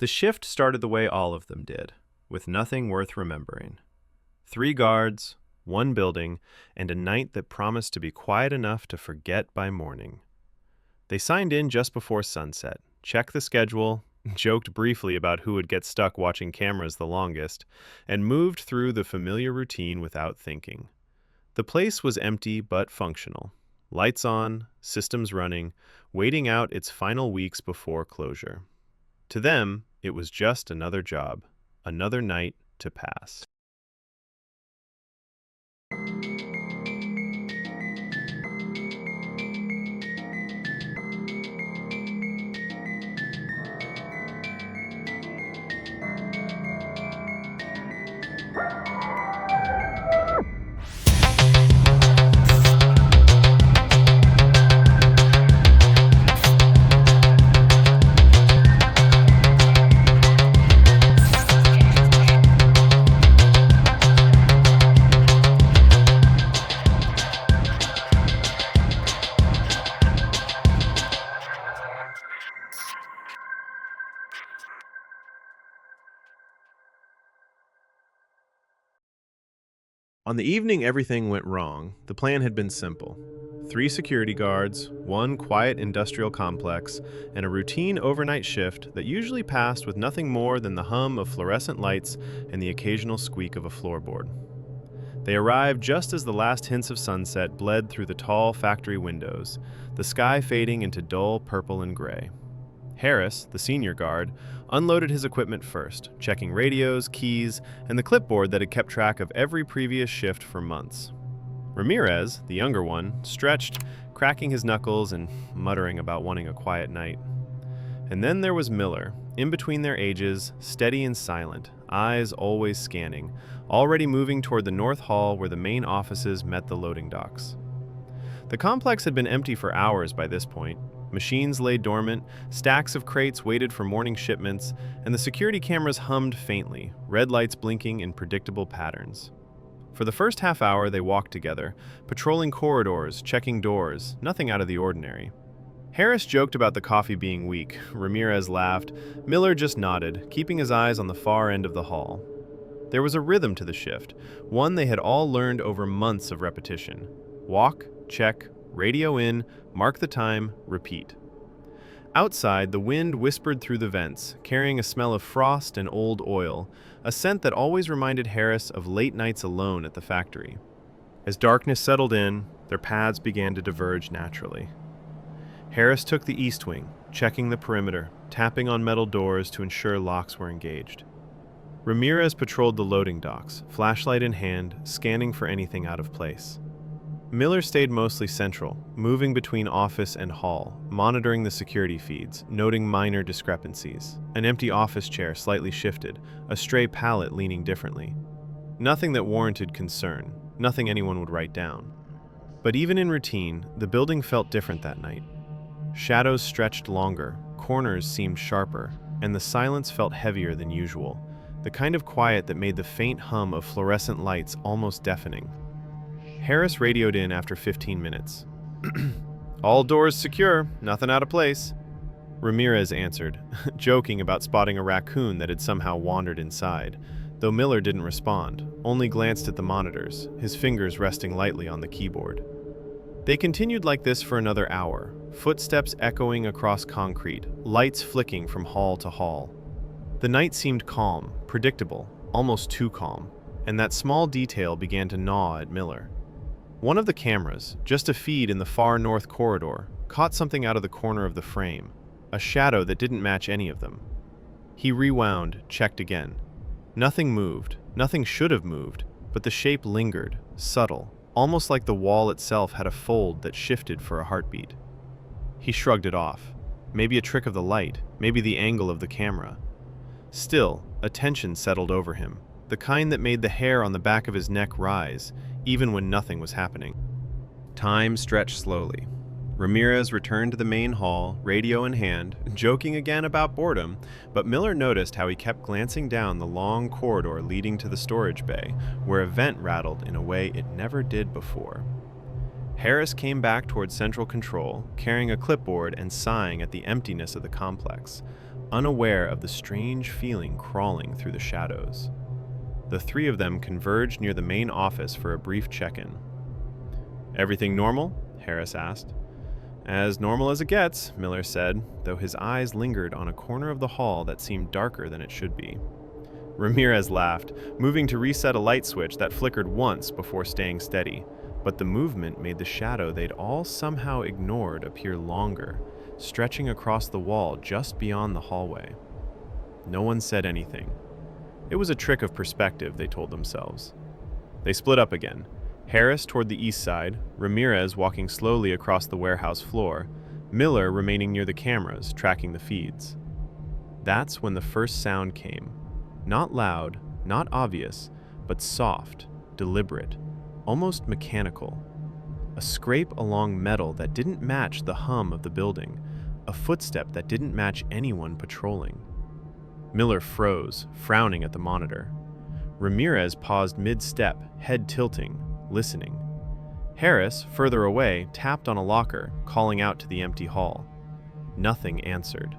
The shift started the way all of them did, with nothing worth remembering. 3 guards, 1 building, and a night that promised to be quiet enough to forget by morning. They signed in just before sunset, checked the schedule, joked briefly about who would get stuck watching cameras the longest, and moved through the familiar routine without thinking. The place was empty but functional. Lights on, systems running, waiting out its final weeks before closure. To them, it was just another job, another night to pass. On the evening everything went wrong, the plan had been simple. 3 security guards, 1 quiet industrial complex, and a routine overnight shift that usually passed with nothing more than the hum of fluorescent lights and the occasional squeak of a floorboard. They arrived just as the last hints of sunset bled through the tall factory windows, the sky fading into dull purple and gray. Harris, the senior guard, unloaded his equipment first, checking radios, keys, and the clipboard that had kept track of every previous shift for months. Ramirez, the younger one, stretched, cracking his knuckles and muttering about wanting a quiet night. And then there was Miller, in between their ages, steady and silent, eyes always scanning, already moving toward the north hall where the main offices met the loading docks. The complex had been empty for hours by this point. Machines lay dormant, stacks of crates waited for morning shipments, and the security cameras hummed faintly, red lights blinking in predictable patterns. For the first half hour, they walked together, patrolling corridors, checking doors, nothing out of the ordinary. Harris joked about the coffee being weak, Ramirez laughed, Miller just nodded, keeping his eyes on the far end of the hall. There was a rhythm to the shift, one they had all learned over months of repetition. Walk, check, radio in, mark the time, repeat. Outside, the wind whispered through the vents, carrying a smell of frost and old oil, a scent that always reminded Harris of late nights alone at the factory. As darkness settled in, their paths began to diverge naturally. Harris took the east wing, checking the perimeter, tapping on metal doors to ensure locks were engaged. Ramirez patrolled the loading docks, flashlight in hand, scanning for anything out of place. Miller stayed mostly central, moving between office and hall, monitoring the security feeds, noting minor discrepancies. An empty office chair slightly shifted, a stray pallet leaning differently. Nothing that warranted concern, nothing anyone would write down. But even in routine, the building felt different that night. Shadows stretched longer, corners seemed sharper, and the silence felt heavier than usual, the kind of quiet that made the faint hum of fluorescent lights almost deafening. Harris radioed in after 15 minutes. "All doors secure, nothing out of place." Ramirez answered, joking about spotting a raccoon that had somehow wandered inside, though Miller didn't respond, only glanced at the monitors, his fingers resting lightly on the keyboard. They continued like this for another hour, footsteps echoing across concrete, lights flicking from hall to hall. The night seemed calm, predictable, almost too calm, and that small detail began to gnaw at Miller. One of the cameras, just a feed in the far north corridor, caught something out of the corner of the frame, a shadow that didn't match any of them. He rewound, checked again. Nothing moved, nothing should have moved, but the shape lingered, subtle, almost like the wall itself had a fold that shifted for a heartbeat. He shrugged it off. Maybe a trick of the light, maybe the angle of the camera. Still, a tension settled over him, the kind that made the hair on the back of his neck rise, even when nothing was happening. Time stretched slowly. Ramirez returned to the main hall, radio in hand, joking again about boredom, but Miller noticed how he kept glancing down the long corridor leading to the storage bay, where a vent rattled in a way it never did before. Harris came back toward central control, carrying a clipboard and sighing at the emptiness of the complex. unaware of the strange feeling crawling through the shadows. The three of them converged near the main office for a brief check-in. "Everything normal?" Harris asked. "As normal as it gets," Miller said, though his eyes lingered on a corner of the hall that seemed darker than it should be. Ramirez laughed, moving to reset a light switch that flickered once before staying steady, but the movement made the shadow they'd all somehow ignored appear longer, stretching across the wall just beyond the hallway. No one said anything. It was a trick of perspective, they told themselves. They split up again, Harris toward the east side, Ramirez walking slowly across the warehouse floor, Miller remaining near the cameras, tracking the feeds. That's when the first sound came. Not loud, not obvious, but soft, deliberate, almost mechanical. A scrape along metal that didn't match the hum of the building, a footstep that didn't match anyone patrolling. Miller froze, frowning at the monitor. Ramirez paused mid-step, head tilting, listening. Harris, further away, tapped on a locker, calling out to the empty hall. Nothing answered.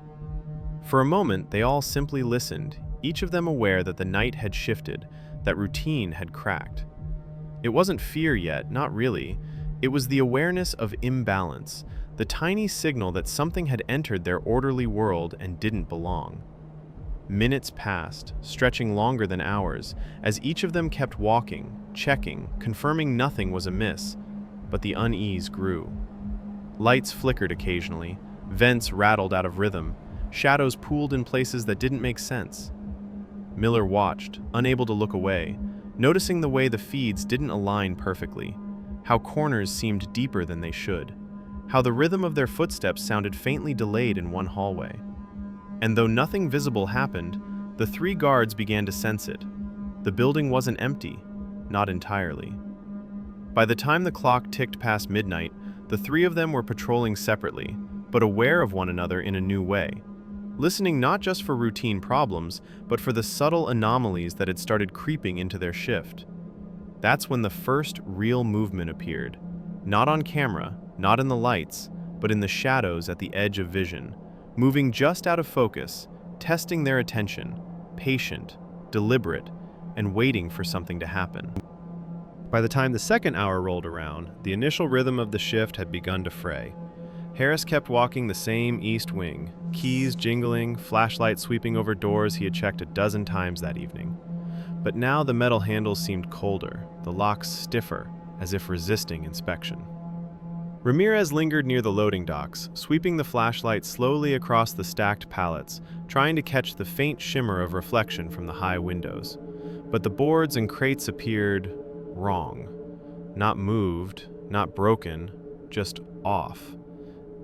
For a moment, they all simply listened, each of them aware that the night had shifted, that routine had cracked. It wasn't fear yet, not really. It was the awareness of imbalance, the tiny signal that something had entered their orderly world and didn't belong. Minutes passed, stretching longer than hours, as each of them kept walking, checking, confirming nothing was amiss, but the unease grew. Lights flickered occasionally, vents rattled out of rhythm, shadows pooled in places that didn't make sense. Miller watched, unable to look away, noticing the way the feeds didn't align perfectly, how corners seemed deeper than they should, how the rhythm of their footsteps sounded faintly delayed in one hallway. And though nothing visible happened, the three guards began to sense it. The building wasn't empty, not entirely. By the time the clock ticked past midnight, the three of them were patrolling separately, but aware of one another in a new way, listening not just for routine problems, but for the subtle anomalies that had started creeping into their shift. That's when the first real movement appeared, not on camera, not in the lights, but in the shadows at the edge of vision, moving just out of focus, testing their attention, patient, deliberate, and waiting for something to happen. By the time the second hour rolled around, the initial rhythm of the shift had begun to fray. Harris kept walking the same east wing, keys jingling, flashlight sweeping over doors he had checked a dozen times that evening. But now the metal handles seemed colder, the locks stiffer, as if resisting inspection. Ramirez lingered near the loading docks, sweeping the flashlight slowly across the stacked pallets, trying to catch the faint shimmer of reflection from the high windows. But the boards and crates appeared wrong. Not moved, not broken, just off.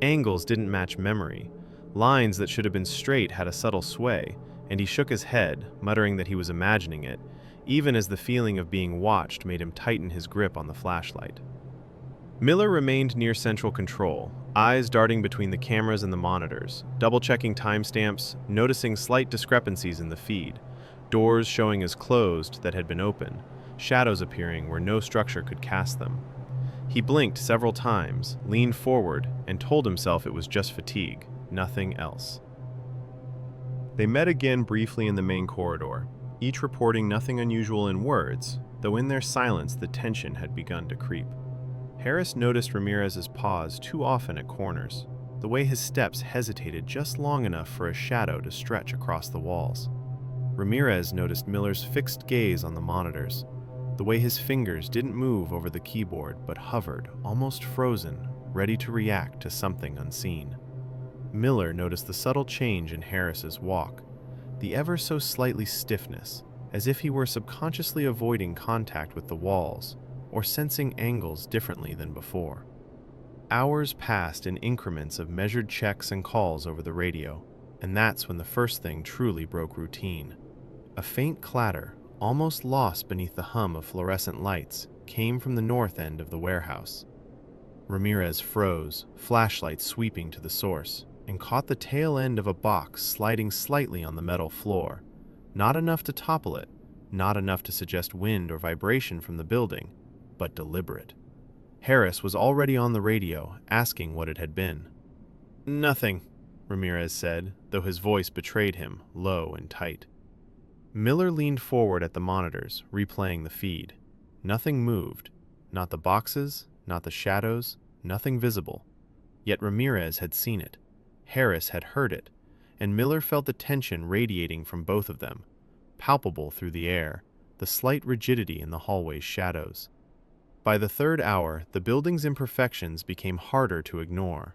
Angles didn't match memory. Lines that should have been straight had a subtle sway, and he shook his head, muttering that he was imagining it, even as the feeling of being watched made him tighten his grip on the flashlight. Miller remained near central control, eyes darting between the cameras and the monitors, double-checking timestamps, noticing slight discrepancies in the feed, doors showing as closed that had been open, shadows appearing where no structure could cast them. He blinked several times, leaned forward, and told himself it was just fatigue, nothing else. They met again briefly in the main corridor, each reporting nothing unusual in words, though in their silence the tension had begun to creep. Harris noticed Ramirez's pause too often at corners, the way his steps hesitated just long enough for a shadow to stretch across the walls. Ramirez noticed Miller's fixed gaze on the monitors, the way his fingers didn't move over the keyboard but hovered, almost frozen, ready to react to something unseen. Miller noticed the subtle change in Harris's walk, the ever so slightly stiffness, as if he were subconsciously avoiding contact with the walls, or sensing angles differently than before. Hours passed in increments of measured checks and calls over the radio, and that's when the first thing truly broke routine. A faint clatter, almost lost beneath the hum of fluorescent lights, came from the north end of the warehouse. Ramirez froze, flashlight sweeping to the source, and caught the tail end of a box sliding slightly on the metal floor. Not enough to topple it, not enough to suggest wind or vibration from the building, but deliberate. Harris was already on the radio, asking what it had been. "Nothing," Ramirez said, though his voice betrayed him, low and tight. Miller leaned forward at the monitors, replaying the feed. Nothing moved. Not the boxes, not the shadows, nothing visible. Yet Ramirez had seen it. Harris had heard it, and Miller felt the tension radiating from both of them, palpable through the air, the slight rigidity in the hallway's shadows. By the third hour, the building's imperfections became harder to ignore.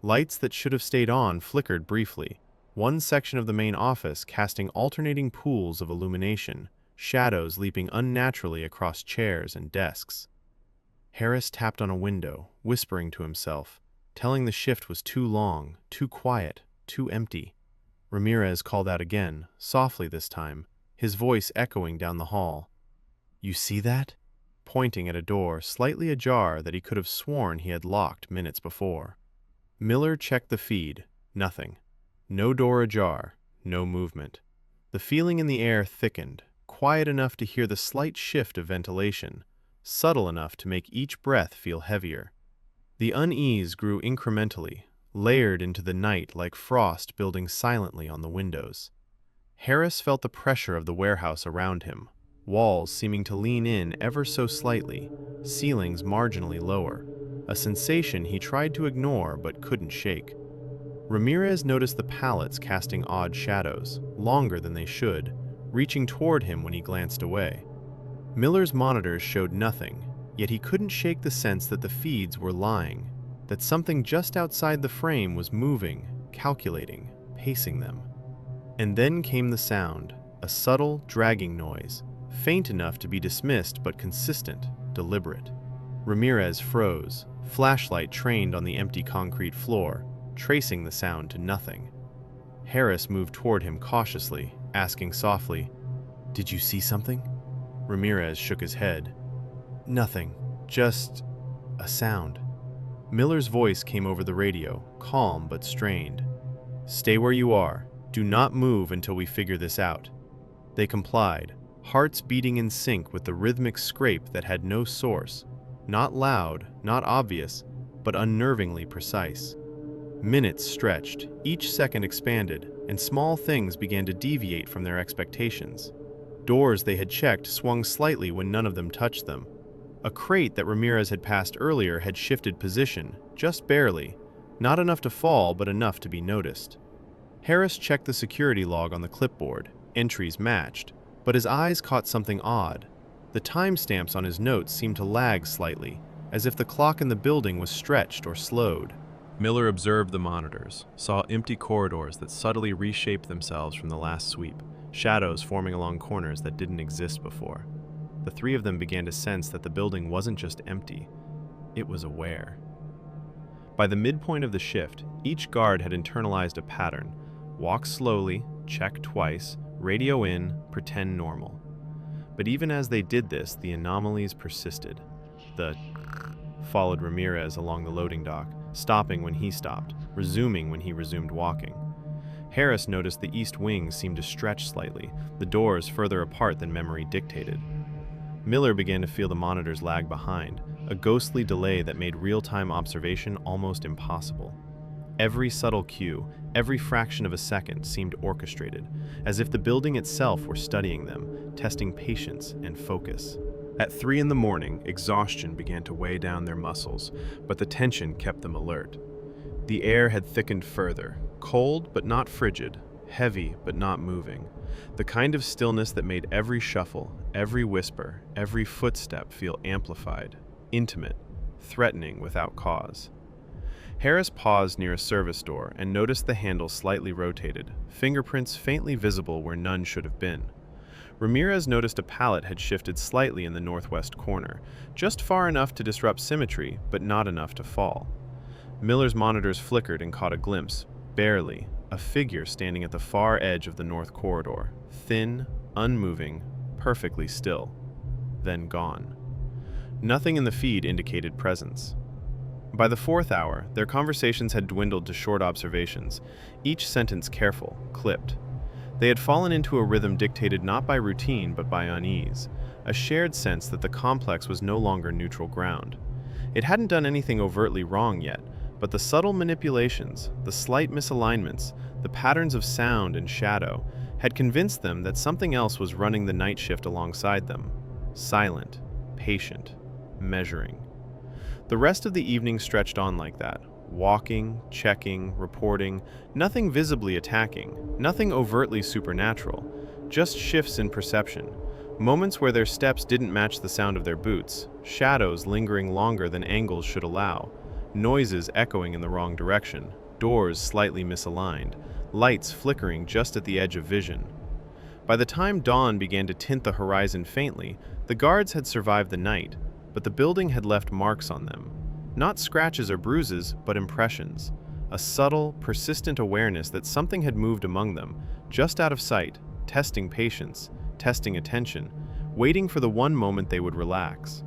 Lights that should have stayed on flickered briefly, one section of the main office casting alternating pools of illumination, shadows leaping unnaturally across chairs and desks. Harris tapped on a window, whispering to himself, telling the shift was too long, too quiet, too empty. Ramirez called out again, softly this time, his voice echoing down the hall. "You see that?" Pointing at a door slightly ajar that he could have sworn he had locked minutes before. Miller checked the feed. Nothing. No door ajar, no movement. The feeling in the air thickened, quiet enough to hear the slight shift of ventilation, subtle enough to make each breath feel heavier. The unease grew incrementally, layered into the night like frost building silently on the windows. Harris felt the pressure of the warehouse around him, walls seeming to lean in ever so slightly, ceilings marginally lower, a sensation he tried to ignore but couldn't shake. Ramirez noticed the pallets casting odd shadows, longer than they should, reaching toward him when he glanced away. Miller's monitors showed nothing, yet he couldn't shake the sense that the feeds were lying, that something just outside the frame was moving, calculating, pacing them. And then came the sound, a subtle, dragging noise, faint enough to be dismissed but consistent, deliberate. Ramirez froze, flashlight trained on the empty concrete floor, tracing the sound to nothing. Harris moved toward him cautiously, asking softly, "Did you see something?" Ramirez shook his head. "Nothing, just a sound." Miller's voice came over the radio, calm but strained. "Stay where you are. Do not move until we figure this out." They complied, hearts beating in sync with the rhythmic scrape that had no source, not loud, not obvious, but unnervingly precise. Minutes stretched, each second expanded, and small things began to deviate from their expectations. Doors they had checked swung slightly when none of them touched them. A crate that Ramirez had passed earlier had shifted position, just barely, not enough to fall but enough to be noticed. Harris checked the security log on the clipboard. Entries matched, but his eyes caught something odd. The timestamps on his notes seemed to lag slightly, as if the clock in the building was stretched or slowed. Miller observed the monitors, saw empty corridors that subtly reshaped themselves from the last sweep, shadows forming along corners that didn't exist before. The three of them began to sense that the building wasn't just empty, it was aware. By the midpoint of the shift, each guard had internalized a pattern: walk slowly, check twice, radio in, pretend normal. But even as they did this, the anomalies persisted. The followed Ramirez along the loading dock, stopping when he stopped, resuming when he resumed walking. Harris noticed the east wing seemed to stretch slightly, the doors further apart than memory dictated. Miller began to feel the monitors lag behind, a ghostly delay that made real-time observation almost impossible. Every subtle cue, every fraction of a second seemed orchestrated, as if the building itself were studying them, testing patience and focus. At 3 a.m, exhaustion began to weigh down their muscles, but the tension kept them alert. The air had thickened further, cold but not frigid, heavy but not moving, the kind of stillness that made every shuffle, every whisper, every footstep feel amplified, intimate, threatening without cause. Harris paused near a service door and noticed the handle slightly rotated, fingerprints faintly visible where none should have been. Ramirez noticed a pallet had shifted slightly in the northwest corner, just far enough to disrupt symmetry, but not enough to fall. Miller's monitors flickered and caught a glimpse, barely, a figure standing at the far edge of the north corridor, thin, unmoving, perfectly still, then gone. Nothing in the feed indicated presence. By the 4th hour, their conversations had dwindled to short observations, each sentence careful, clipped. They had fallen into a rhythm dictated not by routine but by unease, a shared sense that the complex was no longer neutral ground. It hadn't done anything overtly wrong yet, But the subtle manipulations, the slight misalignments, the patterns of sound and shadow had convinced them that something else was running the night shift alongside them. Silent, patient, measuring. The rest of the evening stretched on like that. Walking, checking, reporting, nothing visibly attacking, nothing overtly supernatural, just shifts in perception. Moments where their steps didn't match the sound of their boots, shadows lingering longer than angles should allow, noises echoing in the wrong direction, doors slightly misaligned, lights flickering just at the edge of vision. By the time dawn began to tint the horizon faintly, the guards had survived the night, but the building had left marks on them. Not scratches or bruises, but impressions. A subtle, persistent awareness that something had moved among them, just out of sight, testing patience, testing attention, waiting for the one moment they would relax.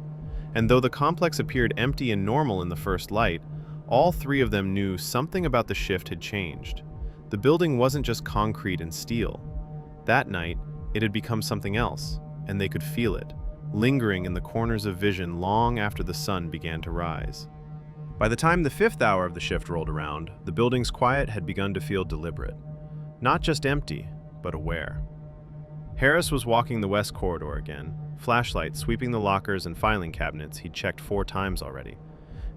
And though the complex appeared empty and normal in the first light, all three of them knew something about the shift had changed. The building wasn't just concrete and steel. That night, it had become something else, and they could feel it, lingering in the corners of vision long after the sun began to rise. By the time the 5th hour of the shift rolled around, the building's quiet had begun to feel deliberate. Not just empty, but aware. Harris was walking the west corridor again, flashlight sweeping the lockers and filing cabinets he'd checked 4 times already.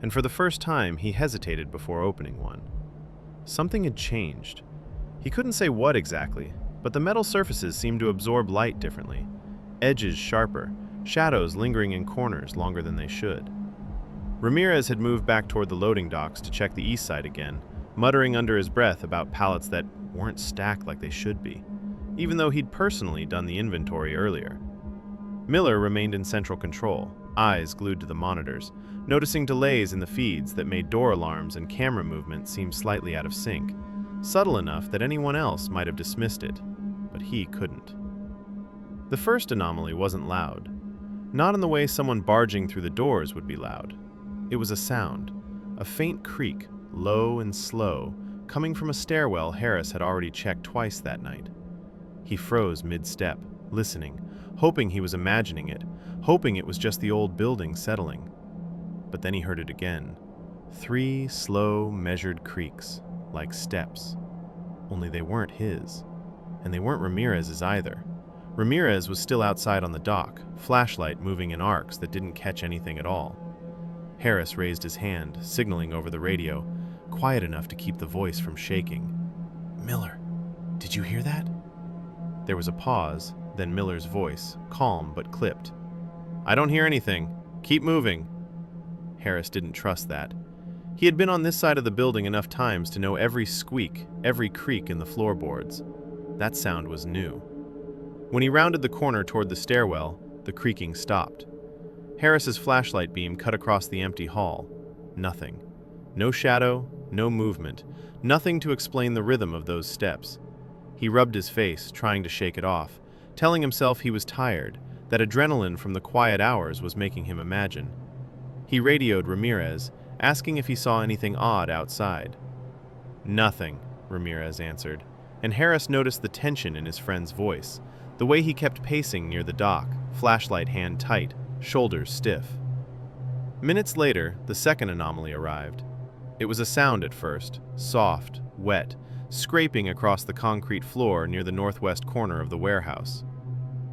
And for the first time, he hesitated before opening one. Something had changed. He couldn't say what exactly, but the metal surfaces seemed to absorb light differently. Edges sharper, shadows lingering in corners longer than they should. Ramirez had moved back toward the loading docks to check the east side again, muttering under his breath about pallets that weren't stacked like they should be, even though he'd personally done the inventory earlier. Miller remained in central control, eyes glued to the monitors, noticing delays in the feeds that made door alarms and camera movement seem slightly out of sync, subtle enough that anyone else might have dismissed it, but he couldn't. The first anomaly wasn't loud. Not in the way someone barging through the doors would be loud. It was a sound, a faint creak, low and slow, coming from a stairwell Harris had already checked twice that night. He froze mid-step, listening, hoping he was imagining it, hoping it was just the old building settling. But then he heard it again. 3 slow, measured creaks, like steps. Only they weren't his. And they weren't Ramirez's either. Ramirez was still outside on the dock, flashlight moving in arcs that didn't catch anything at all. Harris raised his hand, signaling over the radio, quiet enough to keep the voice from shaking. "Miller, did you hear that?" There was a pause, then Miller's voice, calm but clipped. "I don't hear anything. Keep moving." Harris didn't trust that. He had been on this side of the building enough times to know every squeak, every creak in the floorboards. That sound was new. When he rounded the corner toward the stairwell, the creaking stopped. Harris's flashlight beam cut across the empty hall. Nothing. No shadow, no movement, nothing to explain the rhythm of those steps. He rubbed his face, trying to shake it off, telling himself he was tired, that adrenaline from the quiet hours was making him imagine. He radioed Ramirez, asking if he saw anything odd outside. "Nothing," Ramirez answered, and Harris noticed the tension in his friend's voice, the way he kept pacing near the dock, flashlight hand tight, shoulders stiff. Minutes later, the second anomaly arrived. It was a sound at first, soft, wet, scraping across the concrete floor near the northwest corner of the warehouse.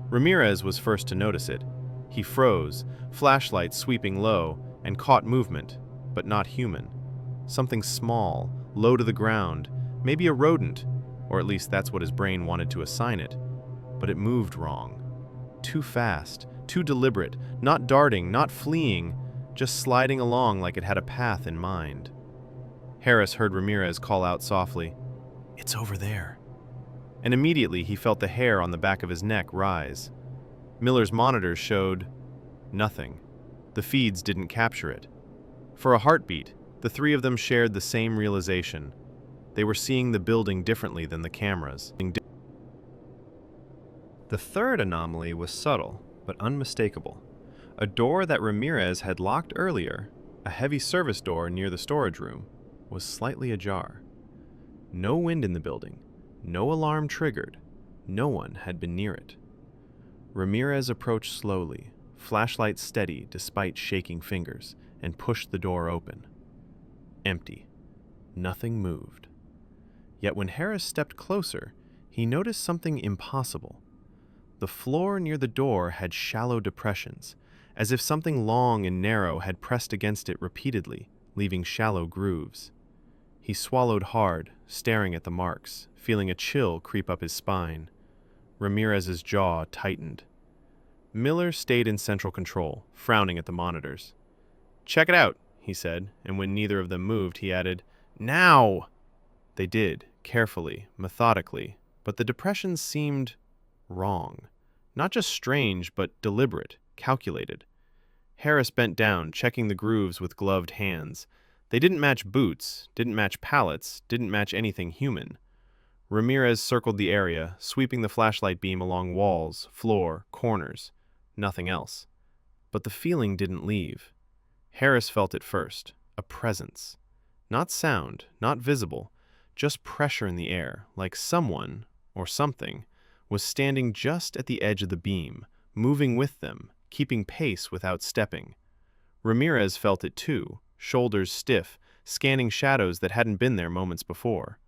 Ramirez was first to notice it. He froze, flashlight sweeping low, and caught movement, but not human. Something small, low to the ground, maybe a rodent, or at least that's what his brain wanted to assign it. But it moved wrong. Too fast, too deliberate, not darting, not fleeing, just sliding along like it had a path in mind. Harris heard Ramirez call out softly, "It's over there." And immediately he felt the hair on the back of his neck rise. Miller's monitors showed nothing. The feeds didn't capture it. For a heartbeat, the three of them shared the same realization. They were seeing the building differently than the cameras. The third anomaly was subtle, but unmistakable. A door that Ramirez had locked earlier, a heavy service door near the storage room, was slightly ajar. No wind in the building, no alarm triggered, no one had been near it. Ramirez approached slowly, flashlight steady despite shaking fingers, and pushed the door open. Empty. Nothing moved. Yet when Harris stepped closer, he noticed something impossible. The floor near the door had shallow depressions, as if something long and narrow had pressed against it repeatedly, leaving shallow grooves. He swallowed hard, staring at the marks, feeling a chill creep up his spine. Ramirez's jaw tightened. Miller stayed in central control, frowning at the monitors. "Check it out," he said, and when neither of them moved, he added, "Now!" They did, carefully, methodically, but the depressions seemed wrong. Not just strange, but deliberate, calculated. Harris bent down, checking the grooves with gloved hands. They didn't match boots, didn't match pallets, didn't match anything human. Ramirez circled the area, sweeping the flashlight beam along walls, floor, corners. Nothing else. But the feeling didn't leave. Harris felt it first, a presence. Not sound, not visible, just pressure in the air, like someone, or something, was standing just at the edge of the beam, moving with them, keeping pace without stepping. Ramirez felt it too, shoulders stiff, scanning shadows that hadn't been there moments before.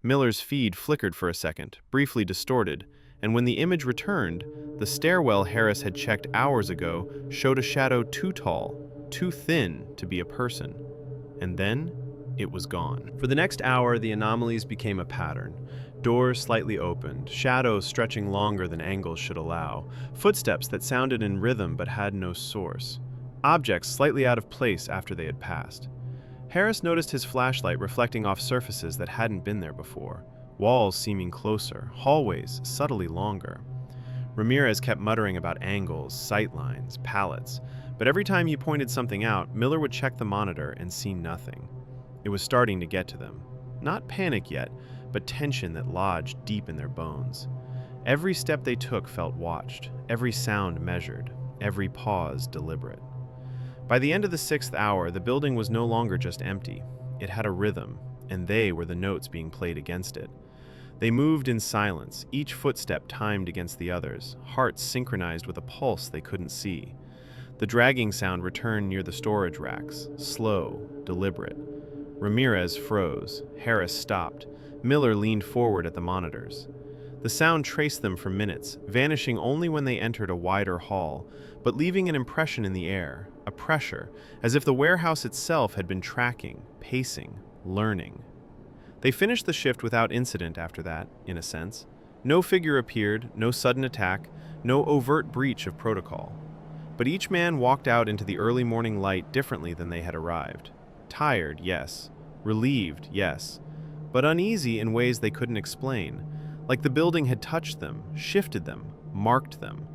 Miller's feed flickered for a second, briefly distorted, and when the image returned, the stairwell Harris had checked hours ago showed a shadow too tall, too thin to be a person. And then, it was gone. For the next hour, the anomalies became a pattern. Doors slightly opened, shadows stretching longer than angles should allow, footsteps that sounded in rhythm but had no source, objects slightly out of place after they had passed. Harris noticed his flashlight reflecting off surfaces that hadn't been there before, walls seeming closer, hallways subtly longer. Ramirez kept muttering about angles, sightlines, pallets, but every time he pointed something out, Miller would check the monitor and see nothing. It was starting to get to them. Not panic yet, but tension that lodged deep in their bones. Every step they took felt watched, every sound measured, every pause deliberate. By the end of the 6th hour, the building was no longer just empty. It had a rhythm, and they were the notes being played against it. They moved in silence, each footstep timed against the others, hearts synchronized with a pulse they couldn't see. The dragging sound returned near the storage racks, slow, deliberate. Ramirez froze. Harris stopped. Miller leaned forward at the monitors. The sound traced them for minutes, vanishing only when they entered a wider hall, but leaving an impression in the air, a pressure, as if the warehouse itself had been tracking, pacing, learning. They finished the shift without incident after that, in a sense. No figure appeared, no sudden attack, no overt breach of protocol. But each man walked out into the early morning light differently than they had arrived. Tired, yes. Relieved, yes. But uneasy in ways they couldn't explain, like the building had touched them, shifted them, marked them.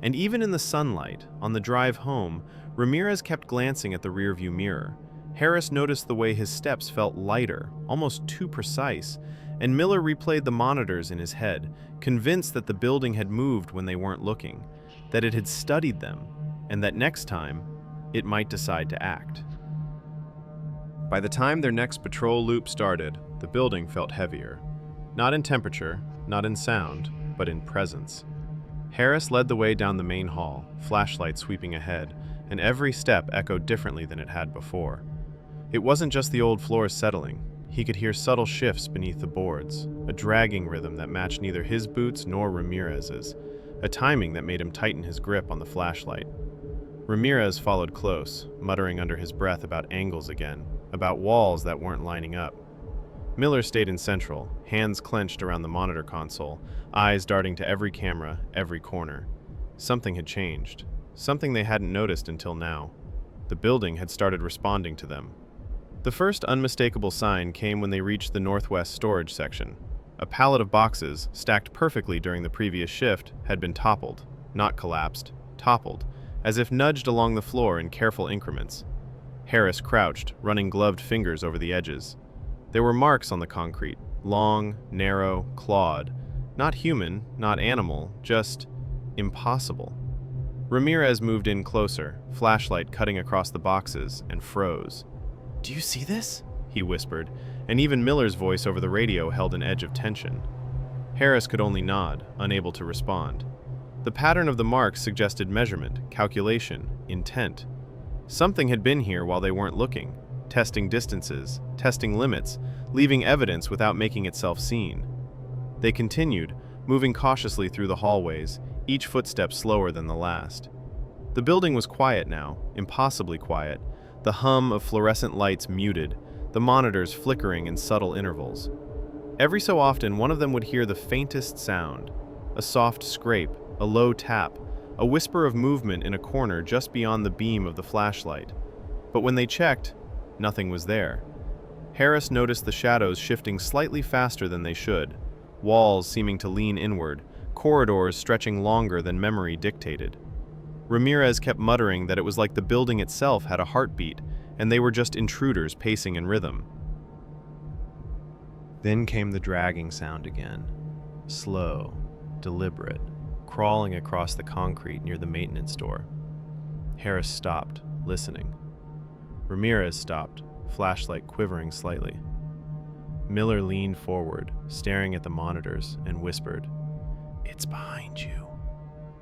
And even in the sunlight, on the drive home, Ramirez kept glancing at the rearview mirror. Harris noticed the way his steps felt lighter, almost too precise, and Miller replayed the monitors in his head, convinced that the building had moved when they weren't looking, that it had studied them, and that next time, it might decide to act. By the time their next patrol loop started, the building felt heavier. Not in temperature, not in sound, but in presence. Harris led the way down the main hall, flashlight sweeping ahead, and every step echoed differently than it had before. It wasn't just the old floors settling. He could hear subtle shifts beneath the boards, a dragging rhythm that matched neither his boots nor Ramirez's, a timing that made him tighten his grip on the flashlight. Ramirez followed close, muttering under his breath about angles again, about walls that weren't lining up. Miller stayed in central, hands clenched around the monitor console, eyes darting to every camera, every corner. Something had changed, something they hadn't noticed until now. The building had started responding to them. The first unmistakable sign came when they reached the northwest storage section. A pallet of boxes, stacked perfectly during the previous shift, had been toppled, not collapsed, toppled, as if nudged along the floor in careful increments. Harris crouched, running gloved fingers over the edges. There were marks on the concrete, long, narrow, clawed. Not human, not animal, just impossible. Ramirez moved in closer, flashlight cutting across the boxes, and froze. "Do you see this?" he whispered, and even Miller's voice over the radio held an edge of tension. Harris could only nod, unable to respond. The pattern of the marks suggested measurement, calculation, intent. Something had been here while they weren't looking. testing distances, testing limits, leaving evidence without making itself seen. They continued, moving cautiously through the hallways, each footstep slower than the last. The building was quiet now, impossibly quiet, the hum of fluorescent lights muted, the monitors flickering in subtle intervals. Every so often, one of them would hear the faintest sound, a soft scrape, a low tap, a whisper of movement in a corner just beyond the beam of the flashlight. But when they checked, nothing was there. Harris noticed the shadows shifting slightly faster than they should, walls seeming to lean inward, corridors stretching longer than memory dictated. Ramirez kept muttering that it was like the building itself had a heartbeat, and they were just intruders pacing in rhythm. Then came the dragging sound again, slow, deliberate, crawling across the concrete near the maintenance door. Harris stopped, listening. Ramirez stopped, flashlight quivering slightly. Miller leaned forward, staring at the monitors, and whispered, "It's behind you,"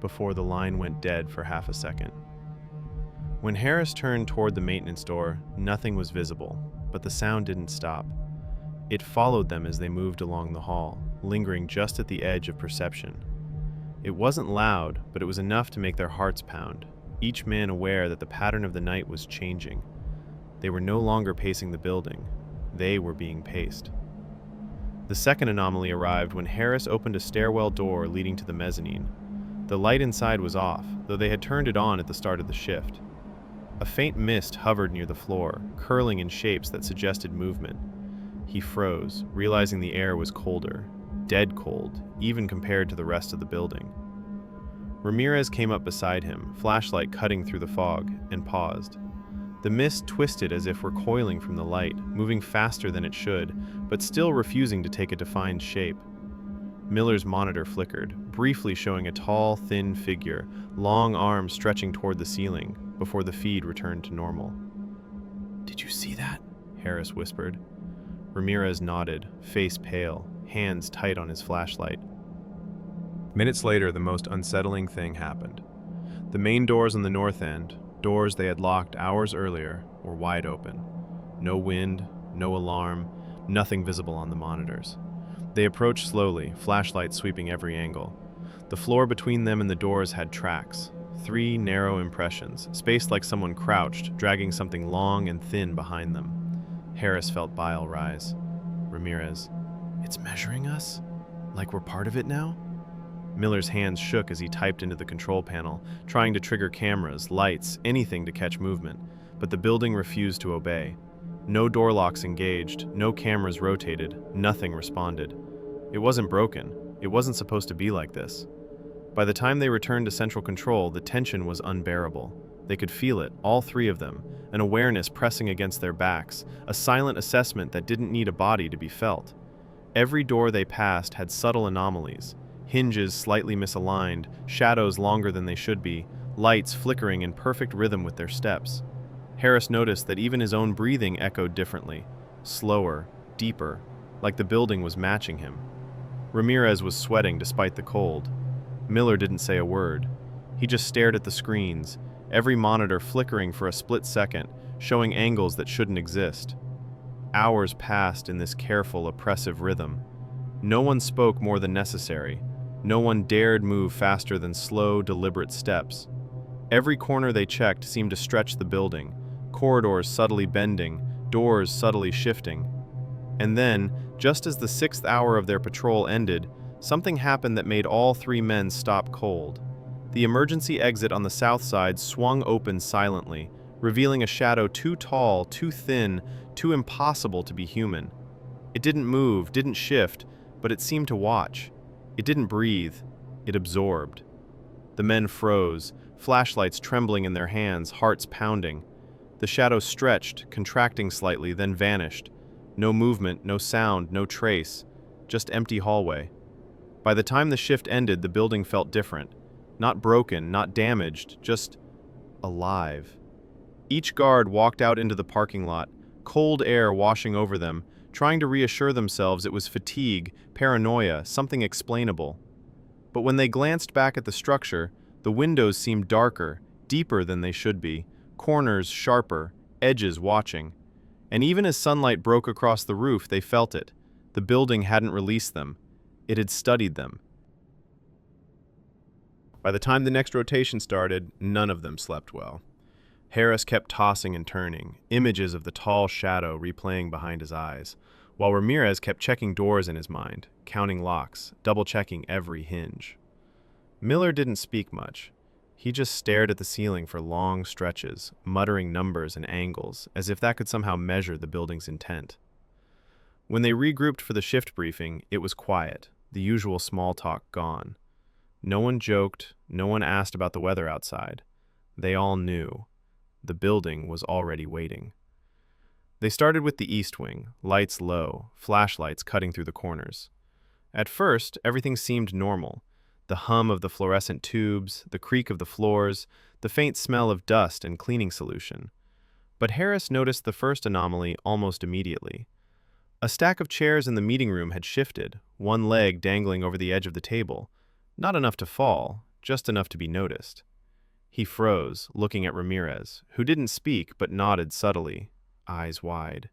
before the line went dead for half a second. When Harris turned toward the maintenance door, nothing was visible, but the sound didn't stop. It followed them as they moved along the hall, lingering just at the edge of perception. It wasn't loud, but it was enough to make their hearts pound, each man aware that the pattern of the night was changing. They were no longer pacing the building. They were being paced. The second anomaly arrived when Harris opened a stairwell door leading to the mezzanine. The light inside was off, though they had turned it on at the start of the shift. A faint mist hovered near the floor, curling in shapes that suggested movement. He froze, realizing the air was colder, dead cold, even compared to the rest of the building. Ramirez came up beside him, flashlight cutting through the fog, and paused. The mist twisted as if recoiling from the light, moving faster than it should, but still refusing to take a defined shape. Miller's monitor flickered, briefly showing a tall, thin figure, long arms stretching toward the ceiling, before the feed returned to normal. "Did you see that?" Harris whispered. Ramirez nodded, face pale, hands tight on his flashlight. Minutes later, the most unsettling thing happened. The main doors on the north end, doors they had locked hours earlier, were wide open. No wind, no alarm, nothing visible on the monitors. They approached slowly, flashlight sweeping every angle. The floor between them and the doors had tracks, 3 narrow impressions, spaced like someone crouched, dragging something long and thin behind them. Harris felt bile rise. Ramirez, "It's measuring us? Like we're part of it now?" Miller's hands shook as he typed into the control panel, trying to trigger cameras, lights, anything to catch movement, but the building refused to obey. No door locks engaged, no cameras rotated, nothing responded. It wasn't broken. It wasn't supposed to be like this. By the time they returned to central control, the tension was unbearable. They could feel it, all 3 of them, an awareness pressing against their backs, a silent assessment that didn't need a body to be felt. Every door they passed had subtle anomalies, hinges slightly misaligned, shadows longer than they should be, lights flickering in perfect rhythm with their steps. Harris noticed that even his own breathing echoed differently, slower, deeper, like the building was matching him. Ramirez was sweating despite the cold. Miller didn't say a word. He just stared at the screens, every monitor flickering for a split second, showing angles that shouldn't exist. Hours passed in this careful, oppressive rhythm. No one spoke more than necessary. No one dared move faster than slow, deliberate steps. Every corner they checked seemed to stretch the building, corridors subtly bending, doors subtly shifting. And then, just as the 6th hour of their patrol ended, something happened that made all 3 men stop cold. The emergency exit on the south side swung open silently, revealing a shadow too tall, too thin, too impossible to be human. It didn't move, didn't shift, but it seemed to watch. It didn't breathe. It absorbed. The men froze, flashlights trembling in their hands, hearts pounding. The shadow stretched, contracting slightly, then vanished. No movement, no sound, no trace, just empty hallway. By the time the shift ended, the building felt different. Not broken, not damaged, just alive. Each guard walked out into the parking lot, cold air washing over them, trying to reassure themselves it was fatigue, paranoia, something explainable. But when they glanced back at the structure, the windows seemed darker, deeper than they should be, corners sharper, edges watching. And even as sunlight broke across the roof, they felt it. The building hadn't released them. It had studied them. By the time the next rotation started, none of them slept well. Harris kept tossing and turning, images of the tall shadow replaying behind his eyes, while Ramirez kept checking doors in his mind, counting locks, double-checking every hinge. Miller didn't speak much. He just stared at the ceiling for long stretches, muttering numbers and angles, as if that could somehow measure the building's intent. When they regrouped for the shift briefing, it was quiet, the usual small talk gone. No one joked, no one asked about the weather outside. They all knew. The building was already waiting. They started with the east wing, lights low, flashlights cutting through the corners. At first, everything seemed normal. The hum of the fluorescent tubes, the creak of the floors, the faint smell of dust and cleaning solution. But Harris noticed the first anomaly almost immediately. A stack of chairs in the meeting room had shifted, one leg dangling over the edge of the table. Not enough to fall, just enough to be noticed. He froze, looking at Ramirez, who didn't speak but nodded subtly, eyes wide.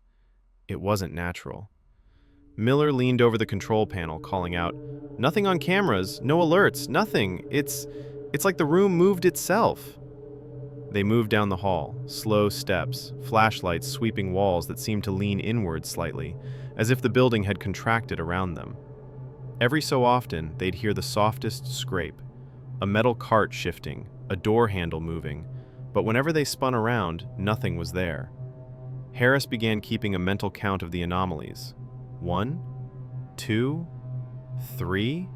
It wasn't natural. Miller leaned over the control panel, calling out, "Nothing on cameras, no alerts, nothing. It's like the room moved itself." They moved down the hall, slow steps, flashlights sweeping walls that seemed to lean inward slightly, as if the building had contracted around them. Every so often, they'd hear the softest scrape, a metal cart shifting, a door handle moving, but whenever they spun around, nothing was there. Harris began keeping a mental count of the anomalies. 1, 2, 3,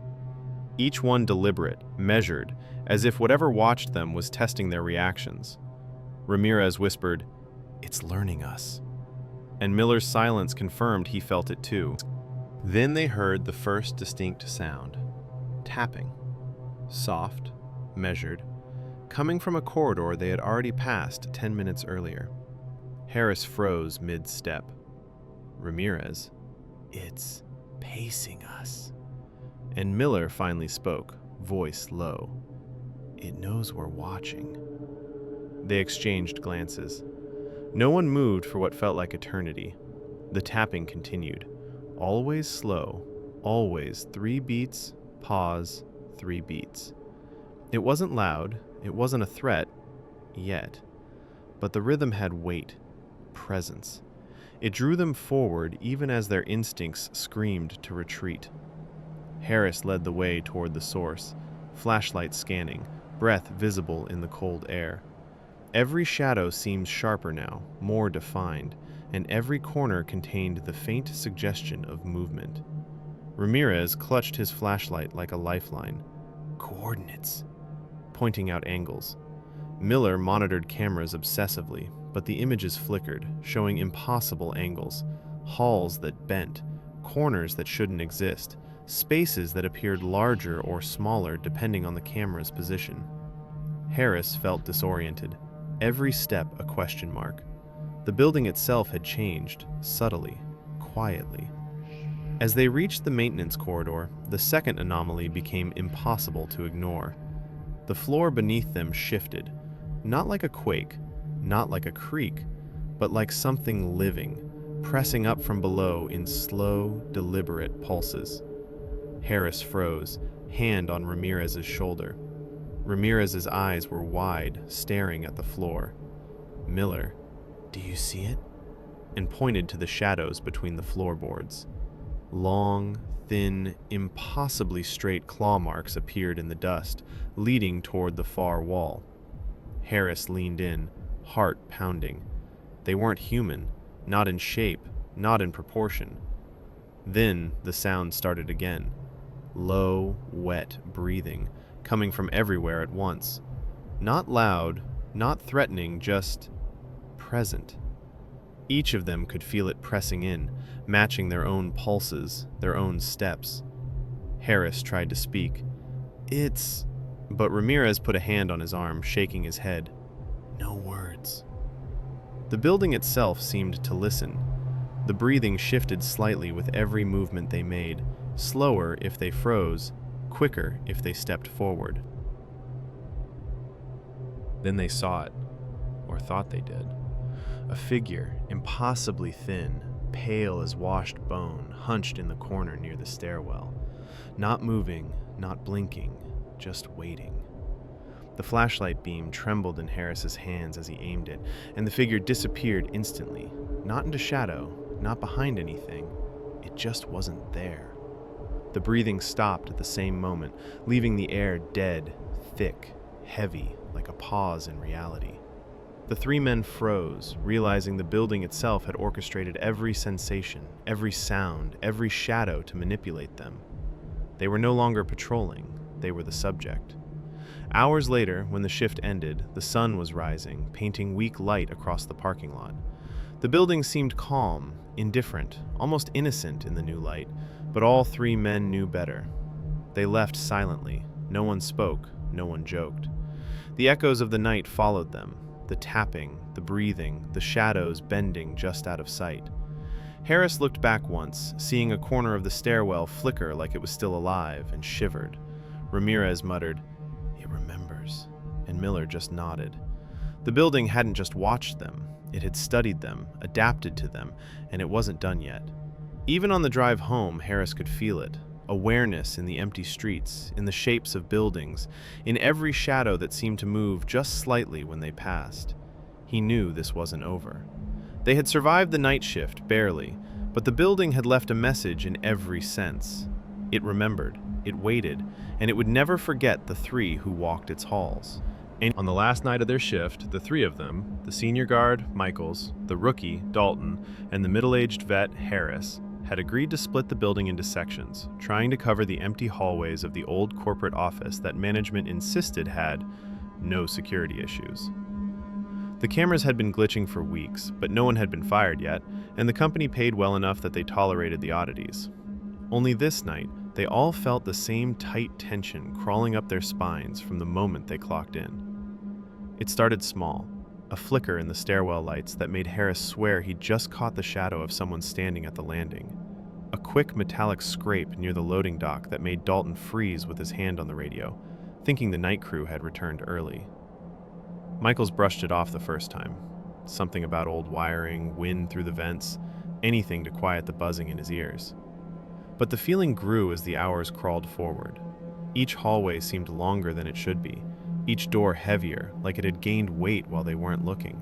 each one deliberate, measured, as if whatever watched them was testing their reactions. Ramirez whispered, "It's learning us." And Miller's silence confirmed he felt it too. Then they heard the first distinct sound. Tapping. Soft, measured, coming from a corridor they had already passed 10 minutes earlier. Harris froze mid-step. Ramirez, "It's pacing us." And Miller finally spoke, voice low. "It knows we're watching." They exchanged glances. No one moved for what felt like eternity. The tapping continued. Always slow, always 3 beats, pause, 3 beats. It wasn't loud, it wasn't a threat, yet. But the rhythm had weight, presence. It drew them forward even as their instincts screamed to retreat. Harris led the way toward the source, flashlight scanning, breath visible in the cold air. Every shadow seemed sharper now, more defined, and every corner contained the faint suggestion of movement. Ramirez clutched his flashlight like a lifeline. "Coordinates," pointing out angles. Miller monitored cameras obsessively, but the images flickered, showing impossible angles, halls that bent, corners that shouldn't exist, spaces that appeared larger or smaller depending on the camera's position. Harris felt disoriented, every step a question mark. The building itself had changed, subtly, quietly. As they reached the maintenance corridor, the second anomaly became impossible to ignore. The floor beneath them shifted, not like a quake, not like a creak, but like something living, pressing up from below in slow, deliberate pulses. Harris froze, hand on Ramirez's shoulder. Ramirez's eyes were wide, staring at the floor. Miller, "Do you see it?" and pointed to the shadows between the floorboards. Long, thin, impossibly straight claw marks appeared in the dust, leading toward the far wall. Harris leaned in, heart pounding. They weren't human, not in shape, not in proportion. Then the sound started again. Low, wet breathing, coming from everywhere at once. Not loud, not threatening, just present. Each of them could feel it pressing in, matching their own pulses, their own steps. Harris tried to speak. But Ramirez put a hand on his arm, shaking his head. "No words." The building itself seemed to listen. The breathing shifted slightly with every movement they made, slower if they froze, quicker if they stepped forward. Then they saw it, or thought they did. A figure, impossibly thin, pale as washed bone, hunched in the corner near the stairwell. Not moving, not blinking, just waiting. The flashlight beam trembled in Harris's hands as he aimed it, and the figure disappeared instantly. Not into shadow, not behind anything. It just wasn't there. The breathing stopped at the same moment, leaving the air dead, thick, heavy, like a pause in reality. The three men froze, realizing the building itself had orchestrated every sensation, every sound, every shadow to manipulate them. They were no longer patrolling, they were the subject. Hours later, when the shift ended, the sun was rising, painting weak light across the parking lot. The building seemed calm, indifferent, almost innocent in the new light, but all three men knew better. They left silently. No one spoke, no one joked. The echoes of the night followed them, the tapping, the breathing, the shadows bending just out of sight. Harris looked back once, seeing a corner of the stairwell flicker like it was still alive, and shivered. Ramirez muttered, "It remembers," and Miller just nodded. The building hadn't just watched them, it had studied them, adapted to them, and it wasn't done yet. Even on the drive home, Harris could feel it. Awareness in the empty streets, in the shapes of buildings, in every shadow that seemed to move just slightly when they passed. He knew this wasn't over. They had survived the night shift, barely, but the building had left a message in every sense. It remembered, it waited, and it would never forget the three who walked its halls. And on the last night of their shift, the three of them, the senior guard, Michaels, the rookie, Dalton, and the middle-aged vet, Harris, had agreed to split the building into sections, trying to cover the empty hallways of the old corporate office that management insisted had no security issues. The cameras had been glitching for weeks, but no one had been fired yet, and the company paid well enough that they tolerated the oddities. Only this night, they all felt the same tight tension crawling up their spines from the moment they clocked in. It started small, a flicker in the stairwell lights that made Harris swear he'd just caught the shadow of someone standing at the landing. A quick metallic scrape near the loading dock that made Dalton freeze with his hand on the radio, thinking the night crew had returned early. Michaels brushed it off the first time. Something about old wiring, wind through the vents, anything to quiet the buzzing in his ears. But the feeling grew as the hours crawled forward. Each hallway seemed longer than it should be, each door heavier, like it had gained weight while they weren't looking.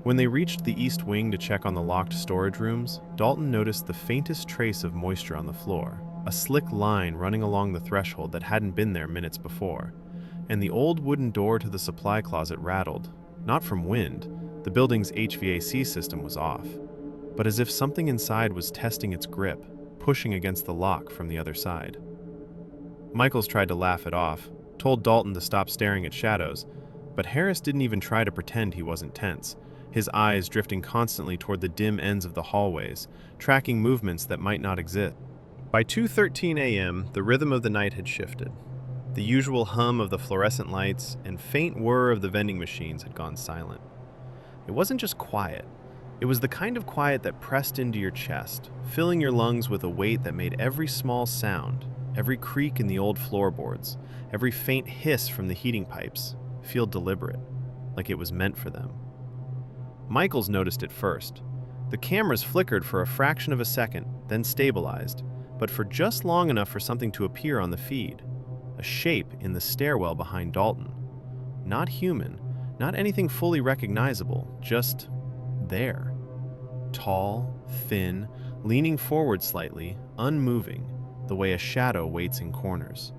When they reached the east wing to check on the locked storage rooms, Dalton noticed the faintest trace of moisture on the floor, a slick line running along the threshold that hadn't been there minutes before, and the old wooden door to the supply closet rattled, not from wind, the building's HVAC system was off, but as if something inside was testing its grip, pushing against the lock from the other side. Michaels tried to laugh it off, told Dalton to stop staring at shadows, but Harris didn't even try to pretend he wasn't tense, his eyes drifting constantly toward the dim ends of the hallways, tracking movements that might not exist. By 2:13 a.m., the rhythm of the night had shifted. The usual hum of the fluorescent lights and faint whir of the vending machines had gone silent. It wasn't just quiet. It was the kind of quiet that pressed into your chest, filling your lungs with a weight that made every small sound, every creak in the old floorboards, every faint hiss from the heating pipes, feel deliberate, like it was meant for them. Michaels noticed it first. The cameras flickered for a fraction of a second, then stabilized, but for just long enough for something to appear on the feed. A shape in the stairwell behind Dalton. Not human, not anything fully recognizable, just there. Tall, thin, leaning forward slightly, unmoving, the way a shadow waits in corners.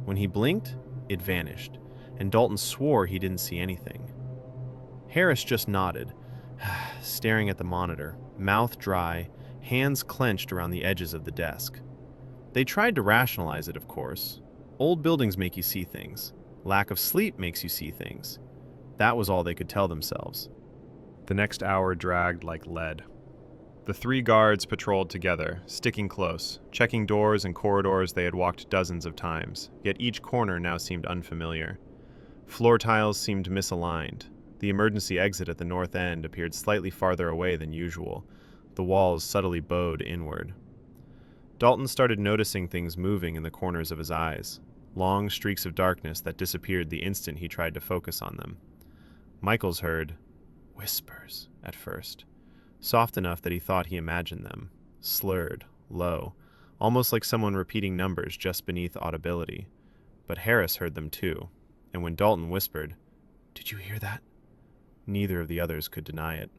When he blinked, it vanished, and Dalton swore he didn't see anything. Harris just nodded, staring at the monitor, mouth dry, hands clenched around the edges of the desk. They tried to rationalize it, of course. Old buildings make you see things. Lack of sleep makes you see things. That was all they could tell themselves. The next hour dragged like lead. The three guards patrolled together, sticking close, checking doors and corridors they had walked dozens of times, yet each corner now seemed unfamiliar. Floor tiles seemed misaligned. The emergency exit at the north end appeared slightly farther away than usual, the walls subtly bowed inward. Dalton started noticing things moving in the corners of his eyes, long streaks of darkness that disappeared the instant he tried to focus on them. Michaels heard, Whispers, at first, soft enough that he thought he imagined them, slurred, low, almost like someone repeating numbers just beneath audibility. But Harris heard them too, and when Dalton whispered, "Did you hear that?" neither of the others could deny it.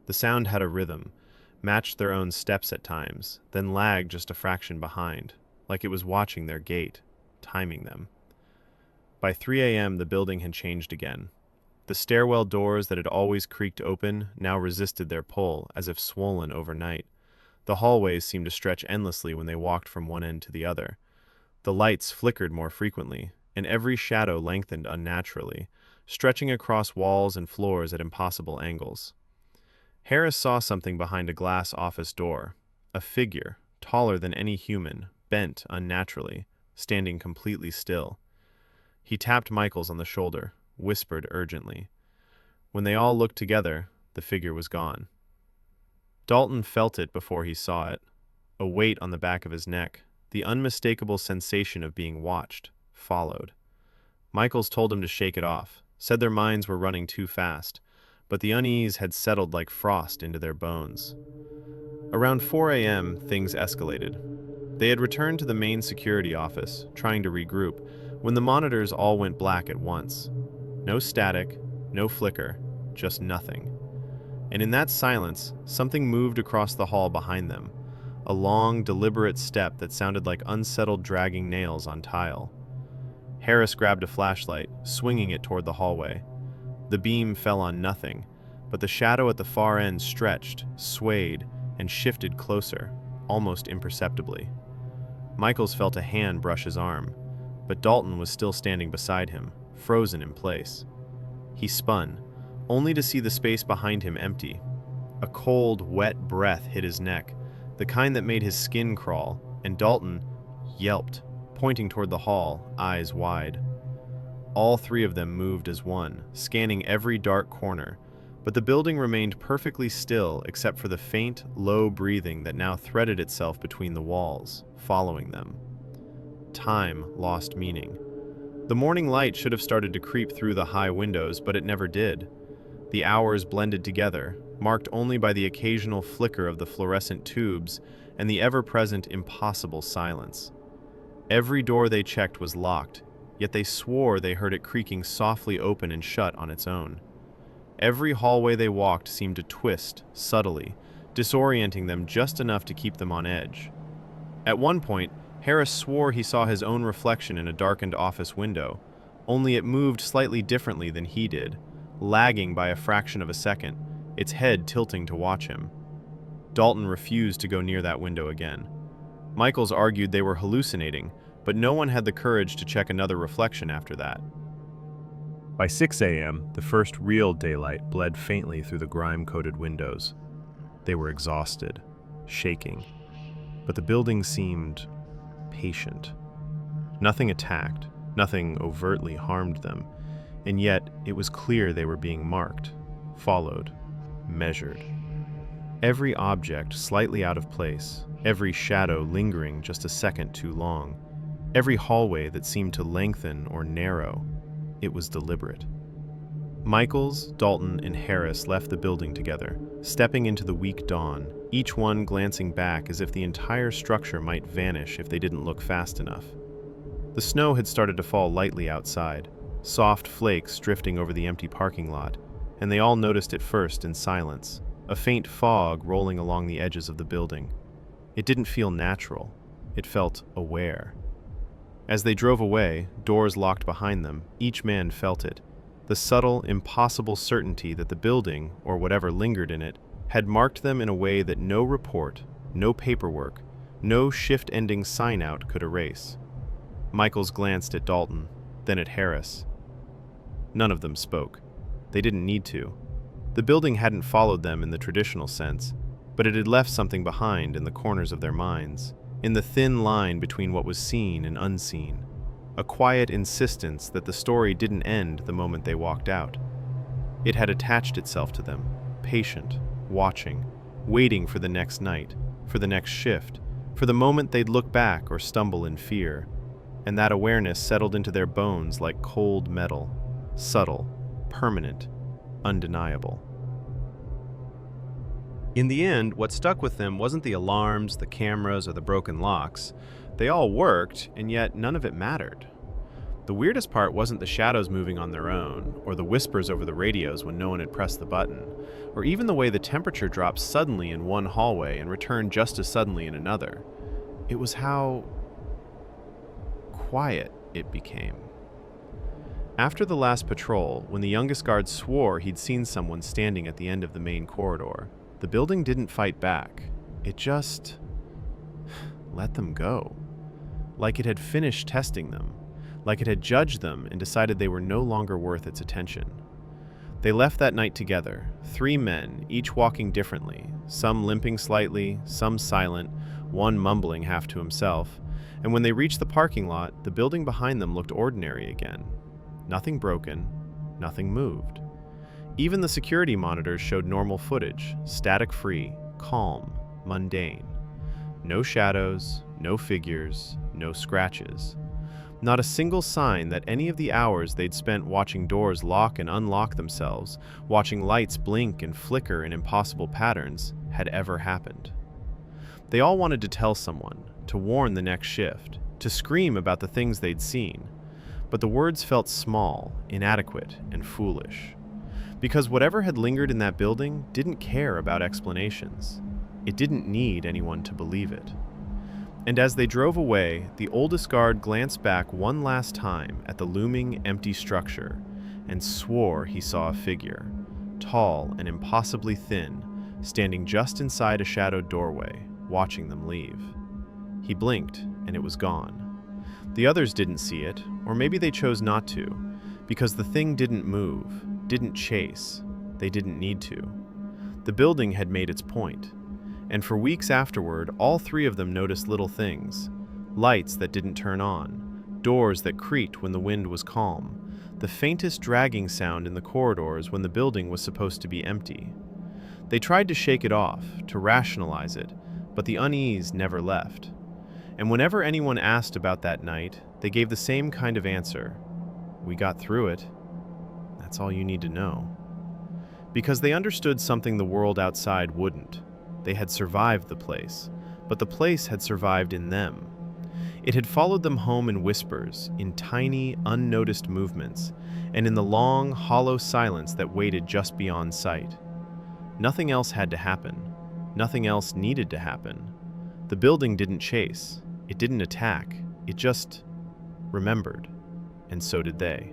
The sound had a rhythm, matched their own steps at times, then lagged just a fraction behind, like it was watching their gait, timing them. By 3 a.m., the building had changed again. The stairwell doors that had always creaked open now resisted their pull, as if swollen overnight. The hallways seemed to stretch endlessly when they walked from one end to the other. The lights flickered more frequently, and every shadow lengthened unnaturally, stretching across walls and floors at impossible angles. Harris saw something behind a glass office door, a figure, taller than any human, bent unnaturally, standing completely still. He tapped Michaels on the shoulder, whispered urgently. When they all looked together, the figure was gone. Dalton felt it before he saw it, a weight on the back of his neck, the unmistakable sensation of being watched, followed. Michaels told him to shake it off, said their minds were running too fast, but the unease had settled like frost into their bones. Around 4 a.m., things escalated. They had returned to the main security office, trying to regroup, when the monitors all went black at once. No static, no flicker, just nothing. And in that silence, something moved across the hall behind them, a long, deliberate step that sounded like unsettled dragging nails on tile. Harris grabbed a flashlight, swinging it toward the hallway. The beam fell on nothing, but the shadow at the far end stretched, swayed, and shifted closer, almost imperceptibly. Michaels felt a hand brush his arm, but Dalton was still standing beside him, frozen in place. He spun, only to see the space behind him empty. A cold, wet breath hit his neck, the kind that made his skin crawl, and Dalton yelped, pointing toward the hall, eyes wide. All three of them moved as one, scanning every dark corner, but the building remained perfectly still except for the faint, low breathing that now threaded itself between the walls, following them. Time lost meaning. The morning light should have started to creep through the high windows, but it never did. The hours blended together, marked only by the occasional flicker of the fluorescent tubes and the ever-present impossible silence. Every door they checked was locked, yet they swore they heard it creaking softly open and shut on its own. Every hallway they walked seemed to twist, subtly, disorienting them just enough to keep them on edge. At one point, Harris swore he saw his own reflection in a darkened office window, only it moved slightly differently than he did, lagging by a fraction of a second, its head tilting to watch him. Dalton refused to go near that window again. Michaels argued they were hallucinating, but no one had the courage to check another reflection after that. By 6 a.m., the first real daylight bled faintly through the grime-coated windows. They were exhausted, shaking, but the building seemed patient. Nothing attacked, nothing overtly harmed them, and yet it was clear they were being marked, followed, measured. Every object slightly out of place, every shadow lingering just a second too long, every hallway that seemed to lengthen or narrow, it was deliberate. Michaels, Dalton, and Harris left the building together, stepping into the weak dawn, each one glancing back as if the entire structure might vanish if they didn't look fast enough. The snow had started to fall lightly outside, soft flakes drifting over the empty parking lot, and they all noticed it first in silence, a faint fog rolling along the edges of the building. It didn't feel natural. It felt aware. As they drove away, doors locked behind them, each man felt it, the subtle, impossible certainty that the building, or whatever lingered in it, had marked them in a way that no report, no paperwork, no shift-ending sign-out could erase. Michaels glanced at Dalton, then at Harris. None of them spoke. They didn't need to. The building hadn't followed them in the traditional sense, but it had left something behind in the corners of their minds, in the thin line between what was seen and unseen, a quiet insistence that the story didn't end the moment they walked out. It had attached itself to them, patient, watching, waiting for the next night, for the next shift, for the moment they'd look back or stumble in fear, and that awareness settled into their bones like cold metal, subtle, permanent, undeniable. In the end, what stuck with them wasn't the alarms, the cameras, or the broken locks. They all worked, and yet none of it mattered. The weirdest part wasn't the shadows moving on their own, or the whispers over the radios when no one had pressed the button, or even the way the temperature dropped suddenly in one hallway and returned just as suddenly in another. It was how quiet it became. After the last patrol, when the youngest guard swore he'd seen someone standing at the end of the main corridor, the building didn't fight back. It just let them go. Like it had finished testing them. Like it had judged them and decided they were no longer worth its attention. They left that night together, 3 men, each walking differently, some limping slightly, some silent, one mumbling half to himself, and when they reached the parking lot, the building behind them looked ordinary again. Nothing broken, nothing moved. Even the security monitors showed normal footage, static-free, calm, mundane. No shadows, no figures, no scratches. Not a single sign that any of the hours they'd spent watching doors lock and unlock themselves, watching lights blink and flicker in impossible patterns, had ever happened. They all wanted to tell someone, to warn the next shift, to scream about the things they'd seen, but the words felt small, inadequate, and foolish. Because whatever had lingered in that building didn't care about explanations. It didn't need anyone to believe it. And as they drove away, the oldest guard glanced back one last time at the looming, empty structure and swore he saw a figure, tall and impossibly thin, standing just inside a shadowed doorway, watching them leave. He blinked, and it was gone. The others didn't see it, or maybe they chose not to, because the thing didn't move, didn't chase, they didn't need to. The building had made its point. And for weeks afterward, all 3 of them noticed little things. Lights that didn't turn on, doors that creaked when the wind was calm, the faintest dragging sound in the corridors when the building was supposed to be empty. They tried to shake it off, to rationalize it, but the unease never left. And whenever anyone asked about that night, they gave the same kind of answer. We got through it. That's all you need to know. Because they understood something the world outside wouldn't. They had survived the place, but the place had survived in them. It had followed them home in whispers, in tiny, unnoticed movements, and in the long, hollow silence that waited just beyond sight. Nothing else had to happen. Nothing else needed to happen. The building didn't chase. It didn't attack. It just remembered. And so did they.